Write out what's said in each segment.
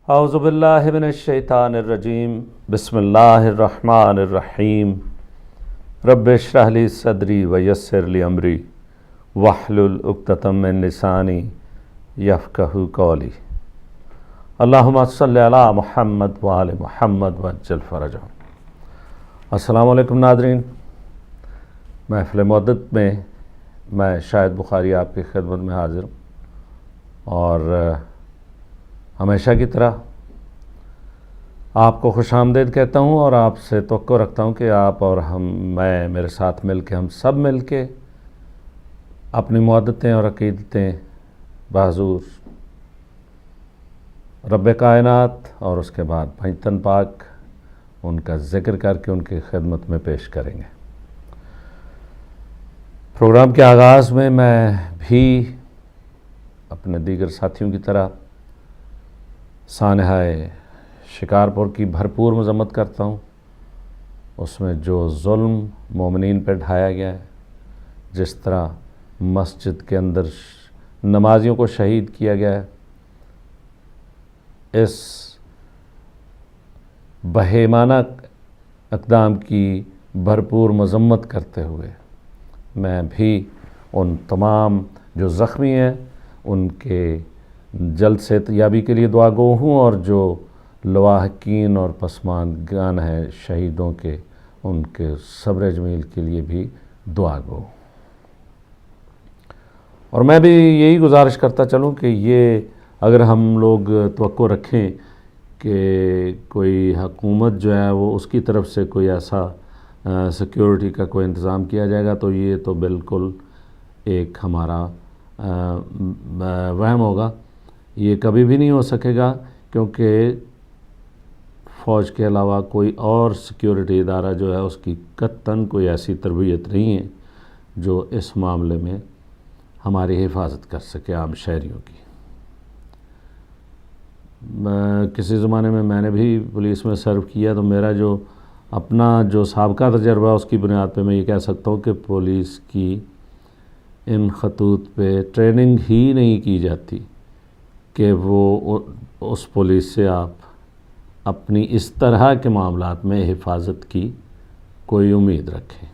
اعوذ باللہ من الشیطان الرجیم بسم اللہ الرحمن الرحیم رب اشرح لی صدری ویسر لی امری واحلل عقدۃ من لسانی یفقہوا قولی اللہم صلی علی محمد وآل محمد وعجل فرجہم۔ السلام علیکم ناظرین، محفل مودت میں میں شاہد بخاری آپ کی خدمت میں حاضر ہوں، اور ہمیشہ کی طرح آپ کو خوش آمدید کہتا ہوں اور آپ سے توقع رکھتا ہوں کہ آپ اور میں میرے ساتھ مل کے، ہم سب مل کے اپنی معدتیں اور عقیدتیں بحضور رب کائنات اور اس کے بعد پنجتن پاک ان کا ذکر کر کے ان کی خدمت میں پیش کریں گے۔ پروگرام کے آغاز میں بھی اپنے دیگر ساتھیوں کی طرح سانحہ شکارپور کی بھرپور مذمت کرتا ہوں، اس میں جو ظلم مومنین پہ ڈھایا گیا ہے، جس طرح مسجد کے اندر نمازیوں کو شہید کیا گیا ہے، اس بہیمانہ اقدام کی بھرپور مذمت کرتے ہوئے میں بھی ان تمام جو زخمی ہیں ان کے جلد صحتیابی کے لیے دعا گو ہوں، اور جو لواحقین اور پسماندگان ہیں شہیدوں کے، ان کے صبر جمیل کے لیے بھی دعا گو ہوں۔ اور میں بھی یہی گزارش کرتا چلوں کہ یہ اگر ہم لوگ توقع رکھیں کہ کوئی حکومت جو ہے وہ اس کی طرف سے کوئی ایسا سیکیورٹی کا کوئی انتظام کیا جائے گا، تو یہ تو بالکل ایک ہمارا وہم ہوگا۔ یہ کبھی بھی نہیں ہو سکے گا، کیونکہ فوج کے علاوہ کوئی اور سیکیورٹی ادارہ جو ہے اس کی قطعاً کوئی ایسی تربیت نہیں ہے جو اس معاملے میں ہماری حفاظت کر سکے عام شہریوں کی۔ کسی زمانے میں میں نے بھی پولیس میں سرو کیا، تو میرا جو اپنا جو سابقہ تجربہ اس کی بنیاد پہ میں یہ کہہ سکتا ہوں کہ پولیس کی ان خطوط پہ ٹریننگ ہی نہیں کی جاتی کہ وہ اس پولیس سے آپ اپنی اس طرح کے معاملات میں حفاظت کی کوئی امید رکھیں۔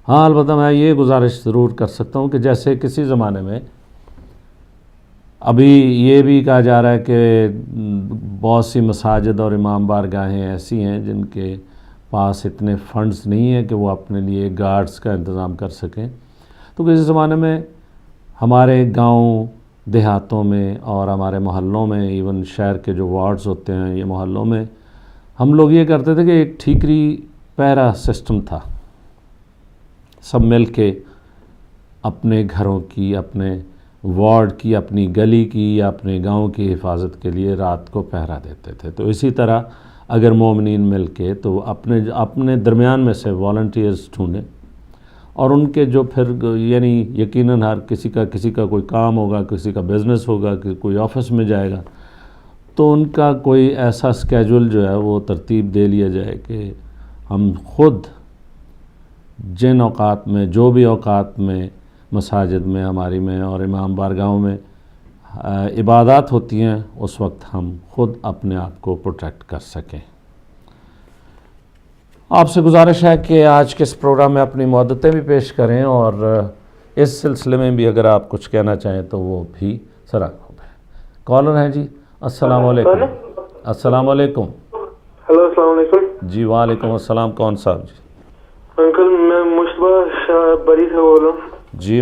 ہاں، البتہ میں یہ گزارش ضرور کر سکتا ہوں کہ جیسے کسی زمانے میں ابھی یہ بھی کہا جا رہا ہے کہ بہت سی مساجد اور امام بارگاہیں ایسی ہیں جن کے پاس اتنے فنڈز نہیں ہیں کہ وہ اپنے لیے گارڈز کا انتظام کر سکیں، تو کسی زمانے میں ہمارے گاؤں دیہاتوں میں اور ہمارے محلوں میں، ایون شہر کے جو وارڈز ہوتے ہیں یہ محلوں میں، ہم لوگ یہ کرتے تھے کہ ایک ٹھیکری پیرا سسٹم تھا، سب مل کے اپنے گھروں کی، اپنے وارڈ کی، اپنی گلی کی یا اپنے گاؤں کی حفاظت کے لیے رات کو پہرا دیتے تھے۔ تو اسی طرح اگر مومنین مل کے تو اپنے درمیان میں سے والنٹیئرز ڈھونڈیں، اور ان کے جو پھر یعنی یقیناً ہر کسی کا کوئی کام ہوگا، کسی کا بزنس ہوگا، کوئی آفس میں جائے گا، تو ان کا کوئی ایسا اسکیجول جو ہے وہ ترتیب دے لیا جائے کہ ہم خود جن اوقات میں، جو بھی اوقات میں مساجد میں، ہماری میں اور امام بارگاہوں میں عبادات ہوتی ہیں، اس وقت ہم خود اپنے آپ کو پروٹیکٹ کر سکیں۔ آپ سے گزارش ہے کہ آج کے اس پروگرام میں اپنی معدتیں بھی پیش کریں، اور اس سلسلے میں بھی اگر آپ کچھ کہنا چاہیں تو وہ بھی سراغ ہے۔ کالر ہیں جی، السلام علیکم۔ السلام علیکم۔ ہلو، السلام علیکم جی وعلیکم السلام، کون صاحب جی؟ انکل میں مشتبہ شاہ بری سے بول رہا ہوں۔ جی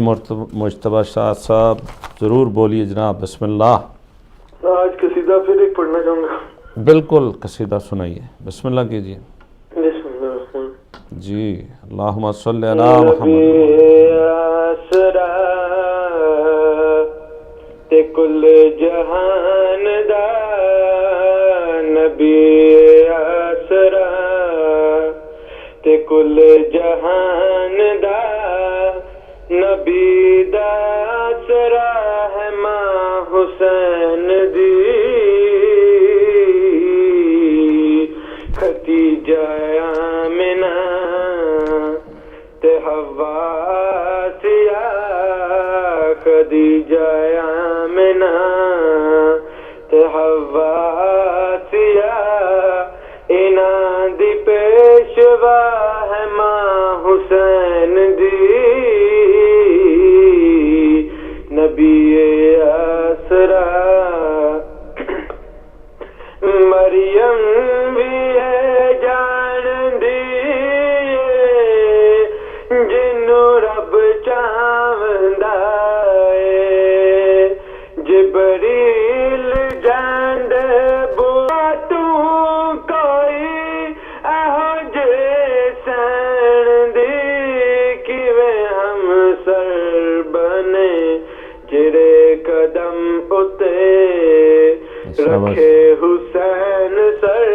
مجتبہ شاہ صاحب ضرور بولیے جناب، بسم اللہ۔ آج قصیدہ پھر ایک پڑھنا چاہوں گا۔ بالکل، قصیدہ سنائیے، بسم اللہ کیجیے۔ بسم اللہ الرحمن جی، اللہم صلی علی محمد آسرا تے کل جہان دا نبی آسرا تے کل جہان دا نبی دا آسرا ہے ماں حسین دی ختیجہ آمنہ تے حوا سیا خدیجہ آمنہ تے حوا آسیہ انہاں دی پیشوا ہے ماں حسین دی نبی آسرا مریم بھی ہے جان دی جنوں رب چاہندا ہے جبریل جاند بوا تو کوئی اہو جے سین دی کیویں ہم سر بنے جڑے قدم اتے رکھے حسین سر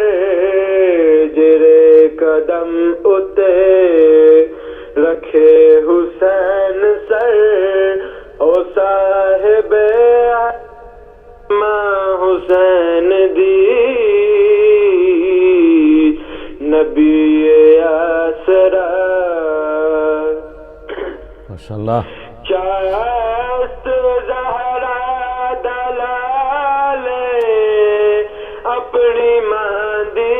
جڑے قدم اتے رکھے حسین سر او صاحب ماں حسین دی نبی آسرا ماشاءاللہ چاست زہرا دلال اپنی ماں دی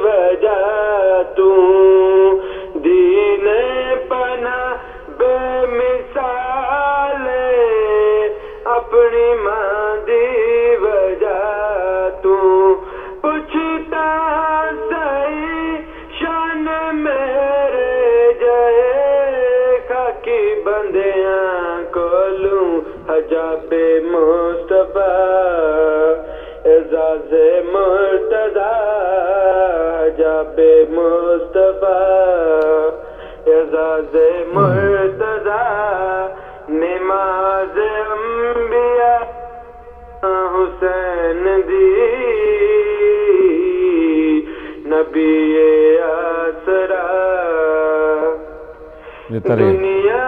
وجہ تو دین پناہ بے مثال اپنی ماں دی وجہ تو پوچھتا صحیح شان میرے جائے خاکی بندیاں کولوں حجاب مصطفیٰ اعزاز مرتضی حجاب مصطفیٰ اعزاز مرتضی نماز انبیاء حسین دی نبی آسرا دنیا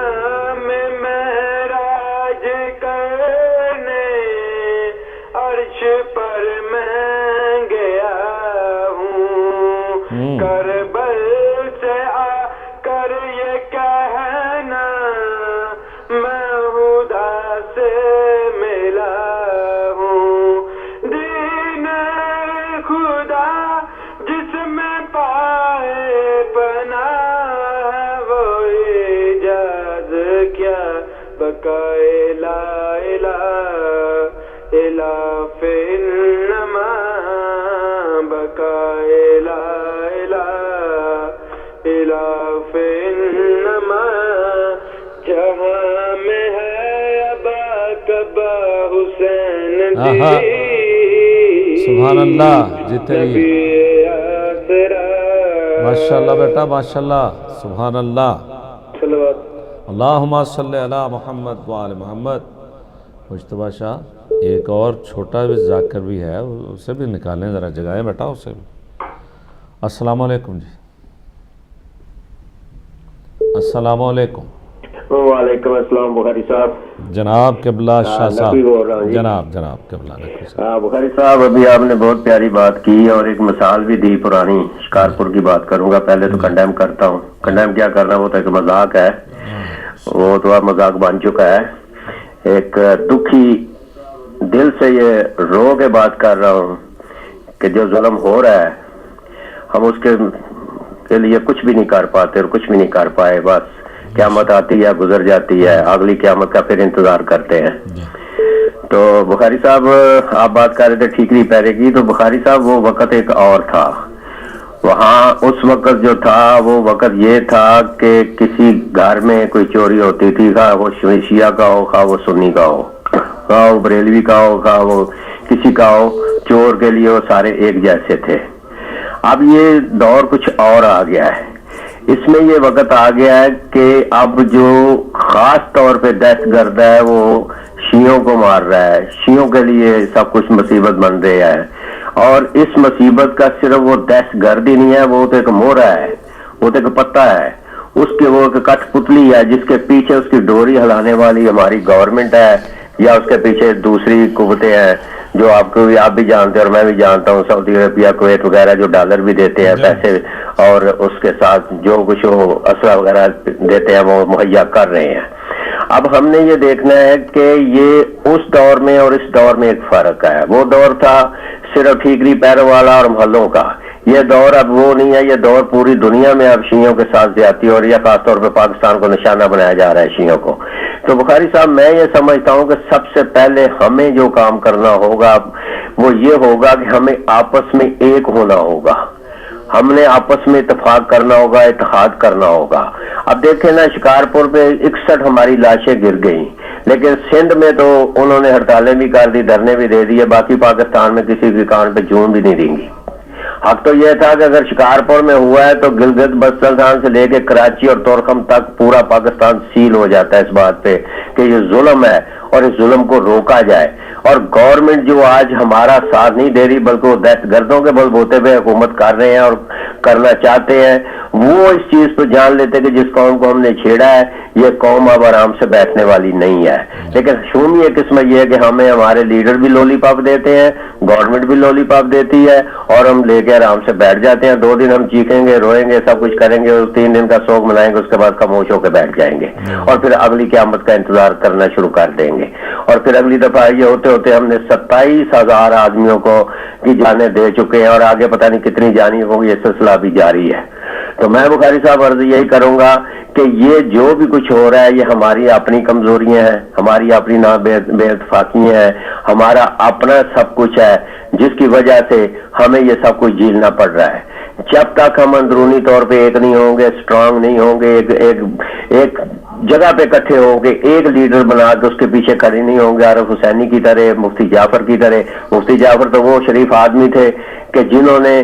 میں معراج کرنے عرش پر میں گیا ہوں کربل سے آ کر یہ کہنا میں خدا سے ملا ہوں دین خدا جس میں پائے پناہ وہ ایجاز کیا بقائے لا الہ الا فی انما بقائے لا الہ الا فی انما جہاں میں ہے ابا کبا حسین دی سبحان اللہ جتنی ماشاءاللہ بیٹا ماشاءاللہ سبحان اللہ اللہم صلی علی محمد وآل محمد مجتبہ شاہ ایک اور چھوٹا بھی ذاکر بھی ہے اسے بھی نکالیں ذرا جگہیں بیٹا اسے بھی السلام علیکم جی السلام علیکم وعلیکم السلام بخاری صاحب جناب قبلہ شاہ صاحب بول رہا ہوں جناب قبلہ نقوی صاحب بخاری صاحب ابھی آپ نے بہت پیاری بات کی اور ایک مثال بھی دی پرانی شکارپور کی بات کروں گا پہلے تو کنڈیم کرتا ہوں کنڈیم کیا کرنا وہ تو ایک مذاق ہے وہ تو اب مذاق بن چکا ہے ایک دکھی دل سے یہ رو کے بات کر رہا ہوں کہ جو ظلم ہو رہا ہے ہم اس کے لیے کچھ بھی نہیں کر پاتے اور کچھ بھی نہیں کر پائے بس قیامت آتی ہے گزر جاتی ہے اگلی قیامت کا پھر انتظار کرتے ہیں تو بخاری صاحب آپ بات کر رہے تھے ٹھیکری پیرے کی تو بخاری صاحب وہ وقت ایک اور تھا وہاں اس وقت جو تھا وہ وقت یہ تھا کہ کسی گھر میں کوئی چوری ہوتی تھی خواہ وہ شیعہ کا ہو خواہ وہ سنی کا ہو خواہ وہ بریلوی کا ہو خواہ وہ کسی کا ہو چور کے لیے وہ سارے ایک جیسے تھے اب یہ دور کچھ اور آ گیا ہے اس میں یہ وقت آ گیا ہے کہ اب جو خاص طور پہ دہشت گرد ہے وہ شیعوں کو مار رہا ہے شیعوں کے لیے سب کچھ مصیبت بن رہا ہے اور اس مصیبت کا صرف وہ دہشت گرد ہی نہیں ہے وہ تو ایک مورا ہے وہ تو ایک پتا ہے اس کے وہ ایک کٹھ پتلی ہے جس کے پیچھے اس کی ڈوری ہلانے والی ہماری گورنمنٹ ہے یا اس کے پیچھے دوسری قوتیں ہیں جو آپ بھی جانتے ہیں اور میں بھی جانتا ہوں سعودی عربیہ کویت وغیرہ جو ڈالر بھی دیتے ہیں پیسے اور اس کے ساتھ جو کچھ وہ اسلحہ وغیرہ دیتے ہیں وہ مہیا کر رہے ہیں اب ہم نے یہ دیکھنا ہے کہ یہ اس دور میں اور اس دور میں ایک فرق ہے. وہ دور تھا صرف ٹھیکری پیروں والا اور محلوں کا. یہ دور اب وہ نہیں ہے. یہ دور پوری دنیا میں اب شیعوں کے ساتھ زیادتی ہو رہی ہے. خاص طور پہ پاکستان کو نشانہ بنایا جا رہا ہے شیعوں کو. تو بخاری صاحب میں یہ سمجھتا ہوں کہ سب سے پہلے ہمیں جو کام کرنا ہوگا وہ یہ ہوگا کہ ہمیں آپس میں ایک ہونا ہوگا. ہم نے آپس میں اتفاق کرنا ہوگا, اتحاد کرنا ہوگا. اب دیکھیں نا, شکارپور پہ 61 ہماری لاشیں گر گئیں, لیکن سندھ میں تو انہوں نے ہڑتالیں بھی کر دی, دھرنے بھی دے دیے. باقی پاکستان میں کسی کے کان پہ جون بھی نہیں دیں گی. حق تو یہ تھا کہ اگر شکارپور میں ہوا ہے تو گلگت بلتستان سے لے کے کراچی اور تورخم تک پورا پاکستان سیل ہو جاتا ہے اس بات پہ کہ یہ ظلم ہے اور اس ظلم کو روکا جائے. اور گورنمنٹ جو آج ہمارا ساتھ نہیں دے رہی بلکہ وہ دہشت گردوں کے بل بوتے پہ حکومت کر رہے ہیں اور کرنا چاہتے ہیں, وہ اس چیز پہ جان لیتے کہ جس قوم کو ہم نے چھیڑا ہے یہ قوم اب آرام سے بیٹھنے والی نہیں ہے. لیکن شومی ایک قسم یہ ہے کہ ہمیں ہمارے لیڈر بھی لولی پاپ دیتے ہیں, گورنمنٹ بھی لولی پاپ دیتی ہے, اور ہم لے کے آرام سے بیٹھ جاتے ہیں. 2 دن ہم چیخیں گے, روئیں گے, سب کچھ کریں گے, 3 دن کا سوگ منائیں گے, اس کے بعد خاموش ہو کے بیٹھ جائیں گے اور پھر اگلی قیامت کا انتظار کرنا شروع کر دیں گے. اور پھر اگلی دفعہ یہ ہوتے ہوتے ہم نے 27,000 آدمیوں کو کی جانیں دے چکے ہیں اور آگے پتہ نہیں کتنی جانی ہوگی. یہ سلسلہ بھی جاری ہے. تو میں بخاری صاحب عرض یہی کروں گا کہ یہ جو بھی کچھ ہو رہا ہے یہ ہماری اپنی کمزوریاں ہیں, ہماری اپنی بے اتفاقیاں ہیں, ہمارا اپنا سب کچھ ہے جس کی وجہ سے ہمیں یہ سب کچھ جھیلنا پڑ رہا ہے. جب تک ہم اندرونی طور پہ ایک نہیں ہوں گے, اسٹرانگ نہیں ہوں گے, ایک جگہ پہ اکٹھے ہوں گے, ایک لیڈر بنا کے اس کے پیچھے کھڑے نہیں ہوں گے عارف حسینی کی طرح, مفتی جعفر کی طرح. مفتی جعفر تو وہ شریف آدمی تھے کہ جنہوں نے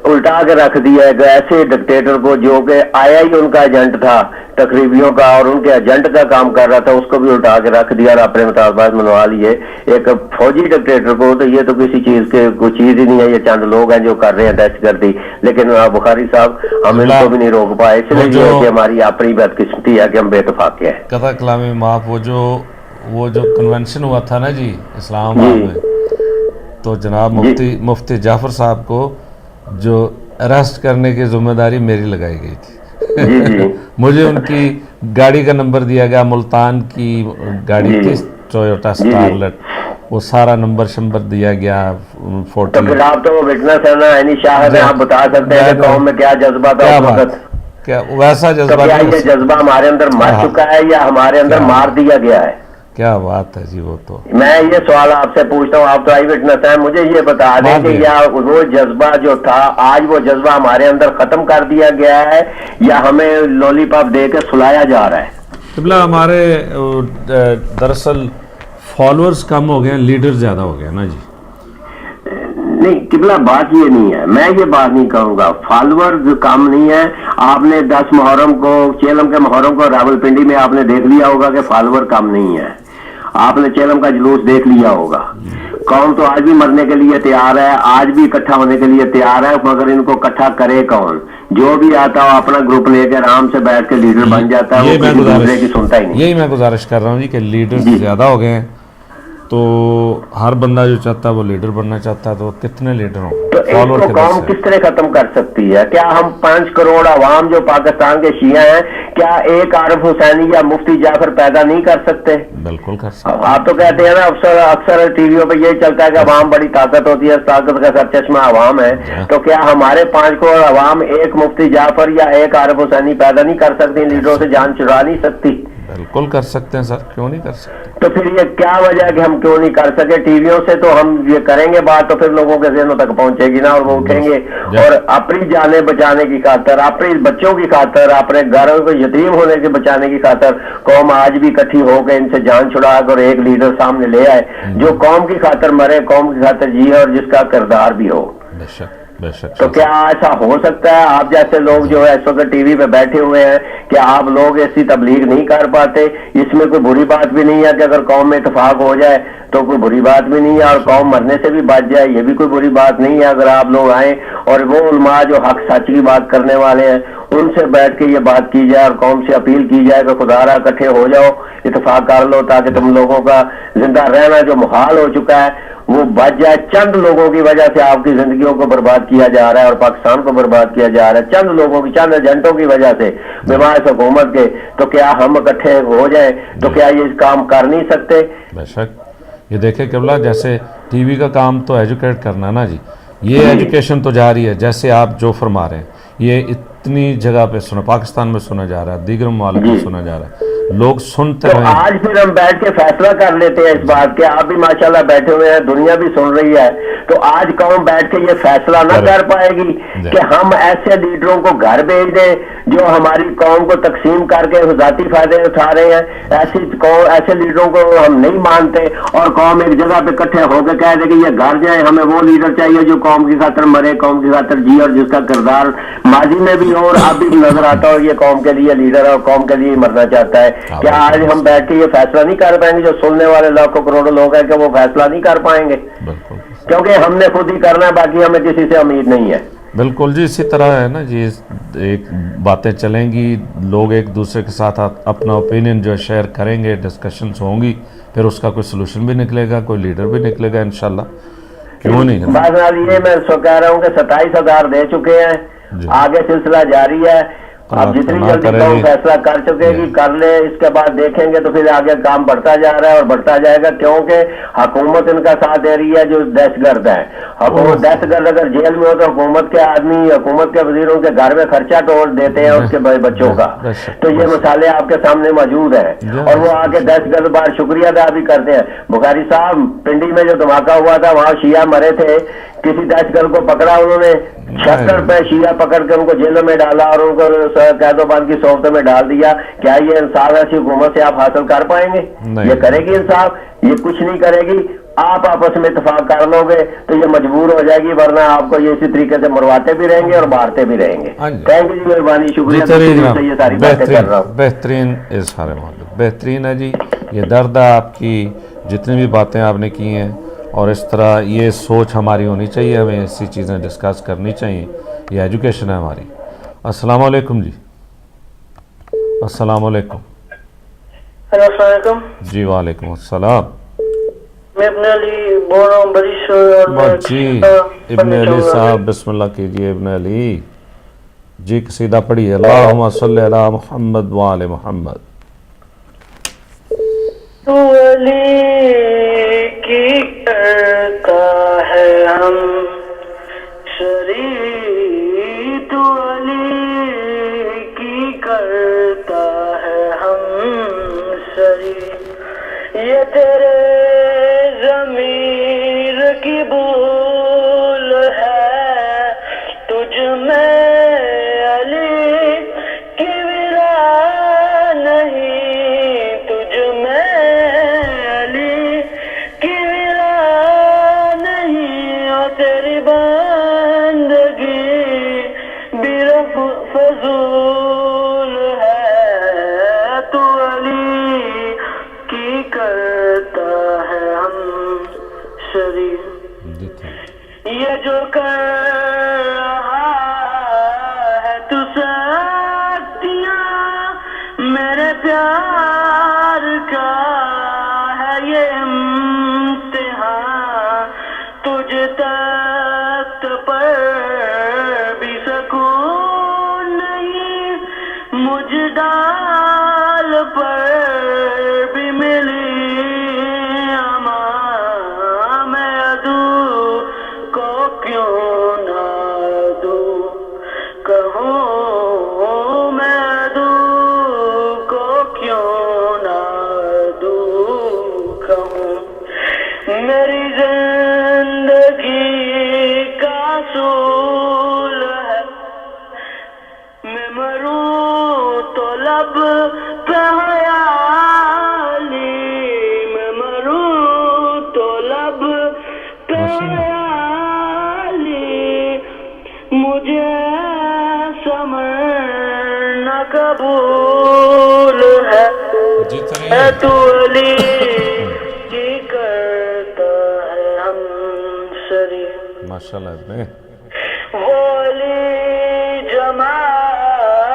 الٹا کے رکھ دیا ہے ایسے ڈکٹیٹر کو جو کہ آیا ہی ان کا ایجنٹ تھا تقریبیوں کا اور ان کے ایجنٹ کا کام کر رہا تھا, اس کو بھی الٹا کے رکھ دیا اور اپنے مطالبات منوا لیے ایک فوجی ڈکٹیٹر کو. تو یہ تو کسی چیز کے کوئی چیز ہی نہیں ہے, یہ چند لوگ ہیں جو کر رہے ہیں دہشت گردی. لیکن بخاری صاحب ہم ان کو بھی نہیں روک پائے, اس لیے یہ کہ ہماری اپنی بدقسمتی ہے کہ ہم بے اتفاق ہیں. قطع کلامی معاف, وہ جو کنونشن ہوا تھا نا جی اسلام آباد میں, تو جناب مفتی جعفر صاحب کو جو اریسٹ کرنے کی ذمہ داری میری لگائی گئی تھی. مجھے ان کی گاڑی کا نمبر دیا گیا, ملتان کی گاڑی تھی ٹویوٹا سٹارلٹ, وہ سارا نمبر شمبر دیا گیا 40. تو پھر آپ تو وہ وٹنس ہے نا عینی شاہد ہیں, آپ بتا سکتے ہیں کہ قوم میں کیا جذبہ تھا اس وقت. کیا ویسا جذبہ, کیا یہ جذبہ ہمارے اندر مر چکا ہے یا ہمارے اندر مار دیا گیا ہے؟ کیا بات ہے جی. وہ تو میں یہ سوال آپ سے پوچھتا ہوں, آپ تو آئی وٹنس ہیں, مجھے یہ بتا دیں کہ یا وہ جذبہ جو تھا آج وہ جذبہ ہمارے اندر ختم کر دیا گیا ہے یا ہمیں لولی پاپ دے کے سلایا جا رہا ہے؟ قبلہ ہمارے دراصل فالوورز کم ہو گئے, لیڈر زیادہ ہو گئے نا جی. نہیں قبلہ بات یہ نہیں ہے, میں یہ بات نہیں کہوں گا فالوورز کم نہیں ہے. آپ نے 10 محرم کو, چیلم کے محرم کو راولپنڈی میں آپ نے دیکھ لیا ہوگا کہ فالوور کم نہیں ہے. آپ نے چیلم کا جلوس دیکھ لیا ہوگا. قوم تو آج بھی مرنے کے لیے تیار ہے, آج بھی اکٹھا ہونے کے لیے تیار ہے, مگر ان کو اکٹھا کرے کون؟ جو بھی آتا ہو اپنا گروپ لے کے آرام سے بیٹھ کے لیڈر بن جاتا ہے, وہ دوسرے کی سنتا ہی نہیں. یہی میں گزارش کر رہا ہوں جی کہ لیڈر زیادہ ہو گئے ہیں, تو ہر بندہ جو چاہتا ہے وہ لیڈر بننا چاہتا ہے, تو کتنے لیڈر ہوں. تو ایک کو قوم کس طرح ختم کر سکتی ہے؟ کیا ہم 5 کروڑ عوام جو پاکستان کے شیعہ ہیں, کیا ایک عارف حسینی یا مفتی جعفر پیدا نہیں کر سکتے؟ بالکل کر سکتے. آپ تو کہتے ہیں نا اکثر ٹی ویوں پہ یہ چلتا ہے کہ عوام بڑی طاقت ہوتی ہے, طاقت کا سر چشمہ عوام ہے. تو کیا ہمارے 5 کروڑ عوام ایک مفتی جعفر یا ایک عارف حسینی پیدا نہیں کر سکتی, لیڈروں سے جان چرا نہیں سکتی؟ بالکل کر سکتے ہیں سر, کیوں نہیں کر سکتے؟ تو پھر یہ کیا وجہ ہے کہ ہم کیوں نہیں کر سکے؟ ٹی ویوں سے تو ہم یہ کریں گے بات, تو پھر لوگوں کے ذہنوں تک پہنچے گی نا, اور وہ اٹھیں گے اور اپنی جانیں بچانے کی خاطر, اپنے بچوں کی خاطر, اپنے گھروں کو یتیم ہونے سے بچانے کی خاطر قوم آج بھی اکٹھی ہو کے ان سے جان چھڑا کر ایک لیڈر سامنے لے آئے جو قوم کی خاطر مرے, قوم کی خاطر جیے اور جس کا کردار بھی ہو. تو کیا ایسا ہو سکتا ہے؟ آپ جیسے لوگ جو ہے اس وقت ٹی وی پہ بیٹھے ہوئے ہیں, کہ آپ لوگ ایسی تبلیغ نہیں کر پاتے؟ اس میں کوئی بری بات بھی نہیں ہے کہ اگر قوم میں اتفاق ہو جائے تو کوئی بری بات بھی نہیں ہے, اور قوم مرنے سے بھی بچ جائے یہ بھی کوئی بری بات نہیں ہے. اگر آپ لوگ آئیں اور وہ علماء جو حق سچ کی بات کرنے والے ہیں ان سے بیٹھ کے یہ بات کی جائے اور قوم سے اپیل کی جائے کہ خدا را اکٹھے ہو جاؤ, اتفاق کر لو, تاکہ تم لوگوں کا زندہ رہنا جو محال ہو چکا ہے وہ بچ جائے. چند لوگوں کی وجہ سے آپ کی زندگیوں کو برباد کیا جا رہا ہے اور پاکستان کو برباد کیا جا رہا ہے, چند لوگوں کی, چند ایجنٹوں کی وجہ سے بیمار حکومت کے. تو کیا ہم اکٹھے ہو جائیں تو کیا یہ کام کر نہیں سکتے؟ بے شک. یہ دیکھیں قبلہ, جیسے ٹی وی کا کام تو ایجوکیٹ کرنا نا جی, یہ ایجوکیشن تو جاری ہے. جیسے آپ جو فرما رہے ہیں یہ اتنی جگہ پہ سنا, پاکستان میں سنا جا رہا ہے, دیگر ممالک میں سنا جا رہا ہے, لوگ سنتے تو رہیں. آج پھر ہم بیٹھ کے فیصلہ کر لیتے ہیں اس بات کے, آپ بھی ماشاءاللہ بیٹھے ہوئے ہیں, دنیا بھی سن رہی ہے, تو آج قوم بیٹھ کے یہ فیصلہ نہ کر پائے گی کہ ہم ایسے لیڈروں کو گھر بھیج دیں جو ہماری قوم کو تقسیم کر کے ذاتی فائدے اٹھا رہے ہیں. ایسے لیڈروں کو ہم نہیں مانتے, اور قوم ایک جگہ پہ اکٹھے ہو کے کہہ دے کہ یہ گھر جائے, ہمیں وہ لیڈر چاہیے جو قوم کی خاطر مرے, قوم کی خاطر جی, اور جس کا کردار ماضی میں بھی ہو اور اب بھی نظر آتا ہو یہ قوم کے لیے لیڈر ہے اور قوم کے لیے مرنا چاہتا ہے. کیا آج ہم بیٹھ کے یہ فیصلہ نہیں کر پائیں گے؟ جو سننے والے لاکھوں کروڑوں لوگ ہیں کہ وہ فیصلہ نہیں کر پائیں گے, کیونکہ ہم نے خود ہی کرنا ہے, باقی ہمیں کسی سے امید نہیں ہے. بالکل جی, اسی طرح ہے نا جی, ایک باتیں چلیں گی, لوگ ایک دوسرے کے ساتھ اپنا اوپینین جو ہے شیئر کریں گے, ڈسکشنز ہوں گی, پھر اس کا کوئی سلوشن بھی نکلے گا, کوئی لیڈر بھی نکلے گا انشاءاللہ. کیوں نہیں؟ بات یہ میں کہہ رہا ہوں کہ 27,000 دے چکے ہیں, آگے سلسلہ جاری ہے. اب جتنی جلدی قوم فیصلہ کر چکے گی کر لے, اس کے بعد دیکھیں گے تو پھر آگے کام بڑھتا جا رہا ہے اور بڑھتا جائے گا, کیونکہ حکومت ان کا ساتھ دے رہی ہے جو دہشت گرد ہے. حکومت دہشت گرد اگر جیل میں ہو تو حکومت کے آدمی, حکومت کے وزیروں کے گھر میں خرچہ توڑ دیتے ہیں اس کے بچوں کا. تو یہ مسئلے آپ کے سامنے موجود ہیں, اور وہ آگے دہشت گرد بار شکریہ ادا بھی کرتے ہیں. بخاری صاحب, پنڈی میں جو دھماکہ ہوا تھا وہاں شیعہ مرے تھے, کسی دہشت گرد کو پکڑا, انہوں نے 76 پہ شیعہ پکڑ کے ان کو جیلوں میں ڈالا اور ان کو قید و بند کی صحبتوں میں ڈال دیا. کیا یہ انصاف ایسی حکومت سے آپ حاصل کر پائیں گے؟ یہ کرے گی انصاف؟ یہ کچھ نہیں کرے گی. آپ آپس میں اتفاق کر لو گے تو یہ مجبور ہو جائے گی, ورنہ آپ کو یہ اسی طریقے سے مرواتے بھی رہیں گے اور مارتے بھی رہیں گے. تھینک یو جی, مہربانی, شکریہ. یہ ساری باتیں کر رہا ہوں. بہترین اظہار محبت, بہترین ہے جی. یہ درد ہے آپ کی, جتنی بھی باتیں آپ نے کی ہیں, اور اس طرح یہ سوچ ہماری ہونی چاہیے, ہمیں ایسی چیزیں ڈسکس کرنی چاہیے. یہ ایجوکیشن ہے ہماری. السلام علیکم جی. السلام علیکم. السلام علیکم جی وعلیکم السلام. میں ابن علی بول رہا ہوں بڑی شور. جی ابن علی صاحب بسم اللہ کیجئے. ابن علی جی قصیدہ پڑھیے. اللہم صلی علی محمد وآل محمد. تو علی کی کرتا ہے ہم شری, تو علی کی کرتا ہے ہم شری. یہ تیرے ضمیر کی بھول ہے, تجھ میں علی کی ولا نہیں, تجھ میں علی کی ولا نہیں, اور تیری بندگی بھی فضول ہے. تو علی کی کرتا ہے ہم شری. یہ جو کر رہا ہے تو سختیاں میرے پیار کا ہے یہ امتحان, تجھ تخت پر بھی سکون نہیں, مجھ ڈال پر بھی ملی امان. میں ادو کو کیوں نہ دوں کہوں, میں ادو کو کیوں نہ دوں کہوں. میری زندگی کا اصول ہے, میں مروں تو لب پہ حیالی, میں مروں تو لب پہ حیالی. مجھے سمجھنا قبول ہے, تو علی کی کرتا ہے ہم شری. ماشاءاللہ ابن وہ علی جمال